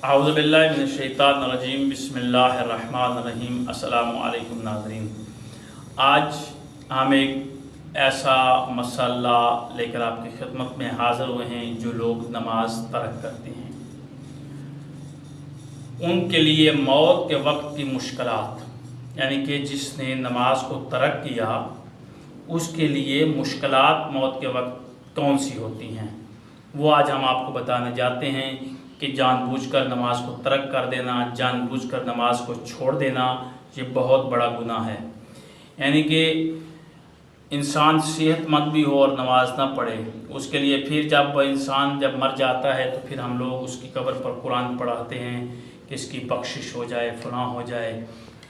अऊज़ु बिल्लाहि मिनश्शैतानिर्रजीम बिस्मिल्लाहिर्रहमानिर्रहीम। अस्सलामु अलैकुम नाज़रीन। आज हम एक ऐसा मसला लेकर आपकी खिदमत में हाज़िर हुए हैं जो लोग नमाज तर्क करते हैं, उनके लिए मौत के वक्त की मुश्किलात, यानी कि जिसने नमाज को तर्क किया उसके लिए मुश्किलात मौत के वक्त कौन सी होती हैं, वो आज हम आपको बताने जाते हैं कि जानबूझकर नमाज को तर्क कर देना, जानबूझकर नमाज को छोड़ देना, ये बहुत बड़ा गुनाह है। यानी कि इंसान सेहतमंद भी हो और नमाज ना पढ़े, उसके लिए फिर जब इंसान मर जाता है तो फिर हम लोग उसकी कब्र पर कुरान पढ़ाते हैं कि इसकी बख्शिश हो जाए, फलां हो जाए,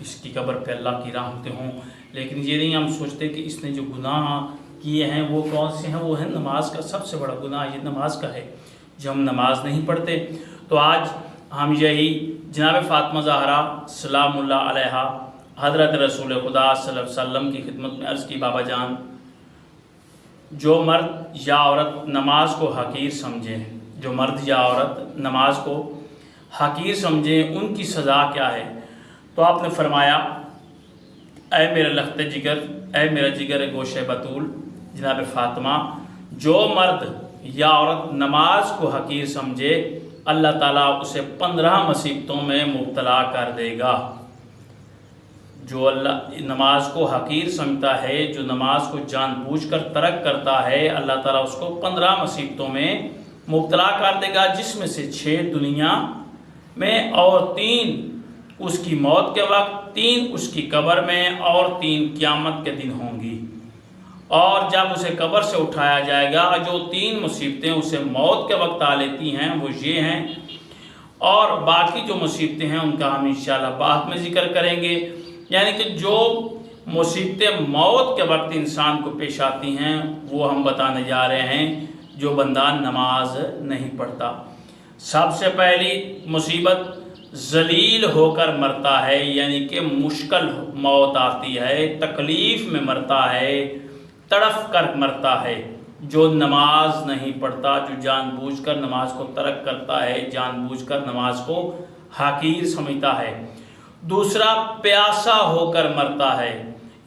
इसकी कब्र पे अल्लाह की रहमतें हों। लेकिन ये नहीं हम सोचते कि इसने जो गुनाह किए हैं वो कौन से हैं। वो है नमाज का सबसे बड़ा गुनाह, ये नमाज का है जो हम नमाज नहीं पढ़ते। तो आज हम यही जनाब फ़ातिमा ज़हरा सलामुल्लाह अलैहा हज़रत रसूल खुदा सल्लल्लाहु अलैहि वसल्लम की खिदमत में अर्ज़ की, बाबा जान, जो मर्द या औरत नमाज को हकीर समझें, जो मर्द या औरत नमाज को हकीर समझें, उनकी सज़ा क्या है। तो आपने फरमाया, ऐ मेरा लख्त जिगर, ऐ मेरा जिगर गोशे बतूल, जनाब फ़ातिमा, जो मर्द या औरत नमाज को हकीर समझे अल्लाह ताला उसे 15 मुसीबतों में मुब्तला कर देगा। जो अल्लाह नमाज को हकीर समझता है, जो नमाज को जानबूझकर तर्क करता है, अल्लाह ताला उसको 15 मुसीबतों में मुब्तला कर देगा, जिसमें से 6 दुनिया में और 3 उसकी मौत के वक्त, 3 उसकी कब्र में और 3 क़यामत के दिन होंगी। और जब उसे कब्र से उठाया जाएगा, जो 3 मुसीबतें उसे मौत के वक्त आ लेती हैं वो ये हैं, और बाकी जो मुसीबतें हैं उनका हम इंशाअल्लाह बाद में ज़िक्र करेंगे। यानी कि जो मुसीबतें मौत के वक्त इंसान को पेश आती हैं वो हम बताने जा रहे हैं, जो बंदा नमाज नहीं पढ़ता। सबसे पहली मुसीबत जलील होकर मरता है, यानी कि मुश्किल मौत आती है, तकलीफ़ में मरता है, तड़फ कर मरता है। जो नमाज नहीं पढ़ता, जो जानबूझकर नमाज को तर्क करता है, जानबूझकर नमाज को हकीर समझता है। दूसरा, प्यासा होकर मरता है,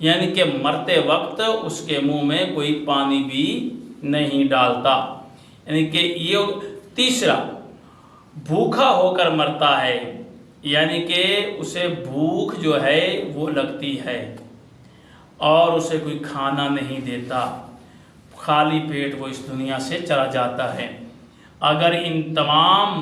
यानी कि मरते वक्त उसके मुंह में कोई पानी भी नहीं डालता, यानी कि ये। तीसरा, भूखा होकर मरता है, यानी कि उसे भूख जो है वो लगती है और उसे कोई खाना नहीं देता, खाली पेट वो इस दुनिया से चला जाता है। अगर इन तमाम